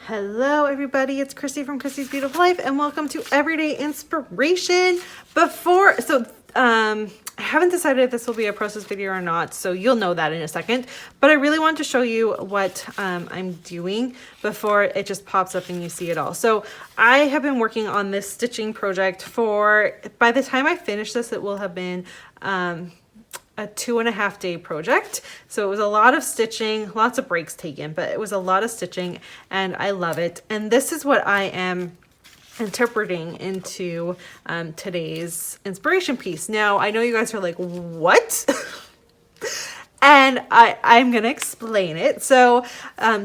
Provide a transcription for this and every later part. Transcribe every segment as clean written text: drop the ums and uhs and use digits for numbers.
Hello everybody, it's Christy from Christy's Beautiful Life and welcome to Everyday Inspiration. I haven't decided if this will be a process video or not, so you'll know that in a second, but I really want to show you what I'm doing before it just pops up and you see it all. So I have been working on this stitching project by the time I finish this, it will have been a 2.5 day project. So it was a lot of stitching, lots of breaks taken, but it was a lot of stitching and I love it. And this is what I am interpreting into today's inspiration piece. Now, I know you guys are like, what? And I'm going to explain it. So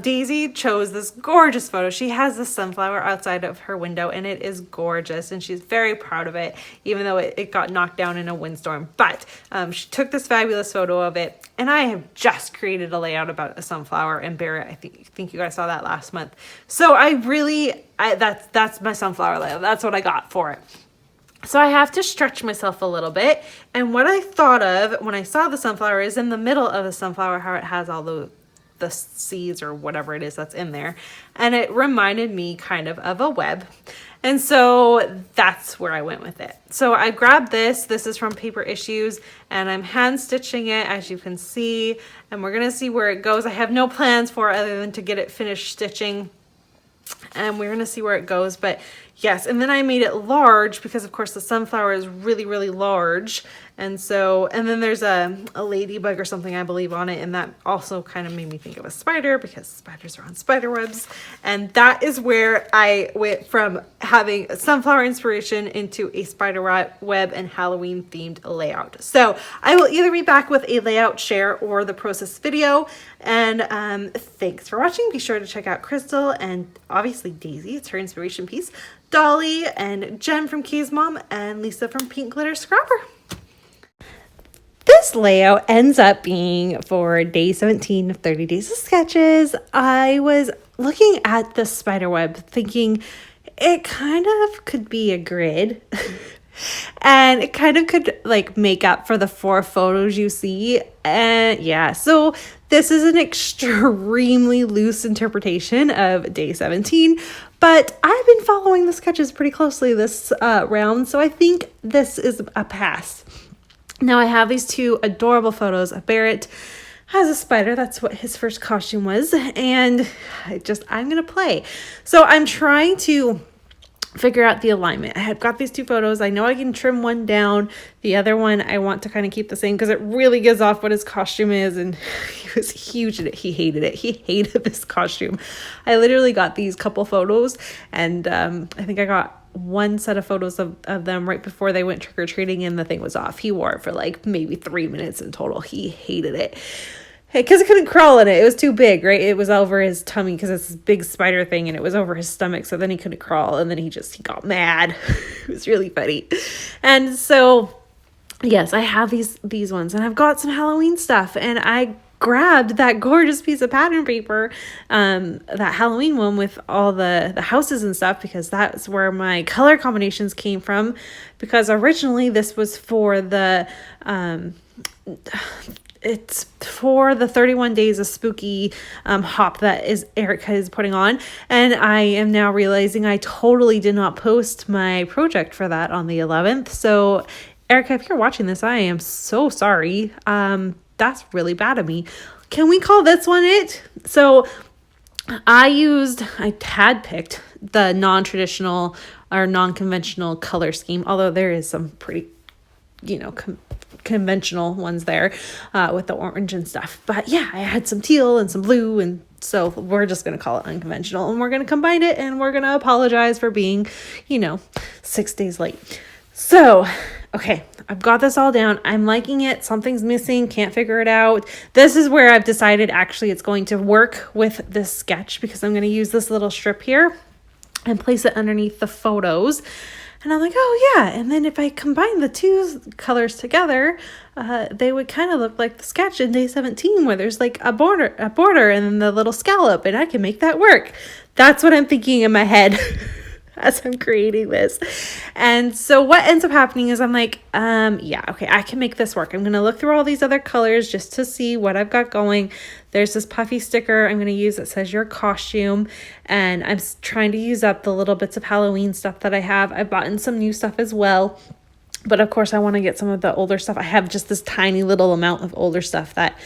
Daisy chose this gorgeous photo. She has the sunflower outside of her window and it is gorgeous and she's very proud of it, even though it got knocked down in a windstorm. But she took this fabulous photo of it and I have just created a layout about a sunflower and Barrett. I think you guys saw that last month. So that's my sunflower layout. That's what I got for it. So I have to stretch myself a little bit. And what I thought of when I saw the sunflower is in the middle of the sunflower, how it has all the seeds or whatever it is that's in there. And it reminded me kind of a web. And so that's where I went with it. So I grabbed this. This is from Paper Issues and I'm hand stitching it, as you can see. And we're going to see where it goes. I have no plans for it other than to get it finished stitching. And we're going to see where it goes. But yes, and then I made it large because of course the sunflower is really, really large. And then there's a ladybug or something, I believe, on it. And that also kind of made me think of a spider because spiders are on spider webs. And that is where I went from having sunflower inspiration into a spider web and Halloween themed layout. So I will either be back with a layout share or the process video. And thanks for watching. Be sure to check out Crystal and obviously Daisy. It's her inspiration piece. Dolly and Jen from Kay's Mom and Lisa from Pink Glitter Scrapper. This layout ends up being for day 17 of 30 Days of Sketches. I was looking at the spider web thinking it kind of could be a grid and it kind of could like make up for the 4 photos you see. And yeah, so this is an extremely loose interpretation of day 17, but I've been following the sketches pretty closely this round, so I think this is a pass. Now I have these 2 adorable photos of Barrett as a spider. That's what his first costume was. And I'm going to play. So I'm trying to figure out the alignment. I have got these 2 photos. I know I can trim one down. The other one I want to kind of keep the same because it really gives off what his costume is. And he was huge in it. He hated it. He hated this costume. I literally got these couple photos and I think I got one set of photos of them right before they went trick-or-treating and the thing was off. He wore it for like maybe 3 minutes in total. He hated it because it couldn't crawl in it. It was too big, right? It was over his tummy because it's this big spider thing and it was over his stomach. So then he couldn't crawl and then he got mad. It was really funny. And so, yes, I have these ones and I've got some Halloween stuff and I grabbed that gorgeous piece of pattern paper, that Halloween one with all the houses and stuff, because that's where my color combinations came from, because originally this was for the it's for the 31 days of spooky hop that Erica is putting on, and I am now realizing I totally did not post my project for that on the 11th. So Erica, if you're watching this, I am so sorry. That's really bad of me. Can we call this one it? So I had picked the non-traditional or non-conventional color scheme, although there is some pretty, conventional ones there with the orange and stuff. But yeah, I had some teal and some blue, and so we're just going to call it unconventional, and we're going to combine it, and we're going to apologize for being, 6 days late. So, okay, I've got this all down. I'm liking it. Something's missing. Can't figure it out. This is where I've decided actually it's going to work with this sketch because I'm going to use this little strip here and place it underneath the photos. And I'm like, oh yeah. And then if I combine the 2 colors together, they would kind of look like the sketch in day 17 where there's like a border and then the little scallop, and I can make that work. That's what I'm thinking in my head. as I'm creating this. And so what ends up happening is I'm like, yeah, okay, I can make this work. I'm going to look through all these other colors just to see what I've got going. There's this puffy sticker I'm going to use that says your costume. And I'm trying to use up the little bits of Halloween stuff that I have. I've bought in some new stuff as well. But of course, I want to get some of the older stuff. I have just this tiny little amount of older stuff that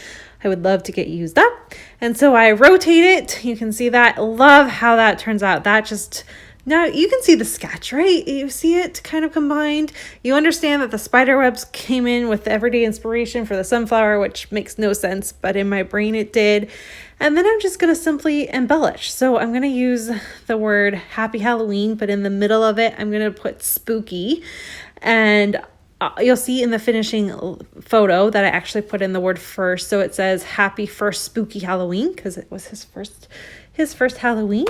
I would love to get used up. And so I rotate it. You can see that. Love how that turns out. That just, now you can see the sketch, right? You see it kind of combined. You understand that the spider webs came in with the everyday inspiration for the sunflower, which makes no sense, but in my brain it did. And then I'm just going to simply embellish. So I'm going to use the word Happy Halloween, but in the middle of it, I'm going to put spooky. And you'll see in the finishing photo that I actually put in the word first. So it says happy first spooky Halloween because it was his first Halloween.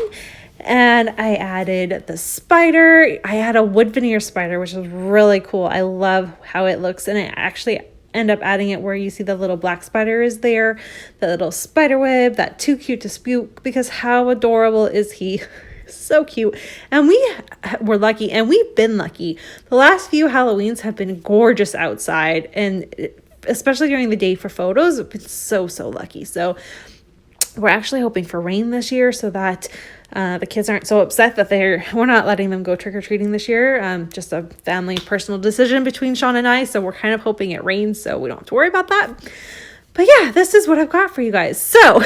And I added the spider. I had a wood veneer spider, which is really cool. I love how it looks. And I actually end up adding it where you see the little black spider is there, the little spider web, that too cute to spook, because how adorable is he? So cute. And we were lucky, and we've been lucky. The last few Halloweens have been gorgeous outside, and especially during the day for photos, we've been so lucky. So we're actually hoping for rain this year so that the kids aren't so upset that we're not letting them go trick-or-treating this year. Just a family personal decision between Sean and I. So we're kind of hoping it rains so we don't have to worry about that. But yeah, this is what I've got for you guys. So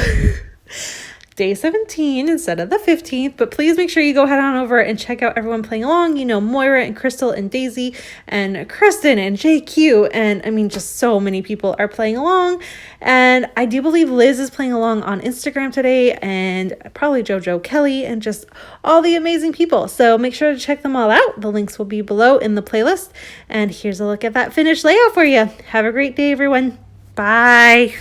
day 17 instead of the 15th, but please make sure you go head on over and check out everyone playing along. You know, Moira and Crystal and Daisy and Kristen and JQ, and I mean, just so many people are playing along. And I do believe Liz is playing along on Instagram today, and probably JoJo Kelly, and just all the amazing people. So make sure to check them all out. The links will be below in the playlist. And here's a look at that finished layout for you. Have a great day, everyone. Bye.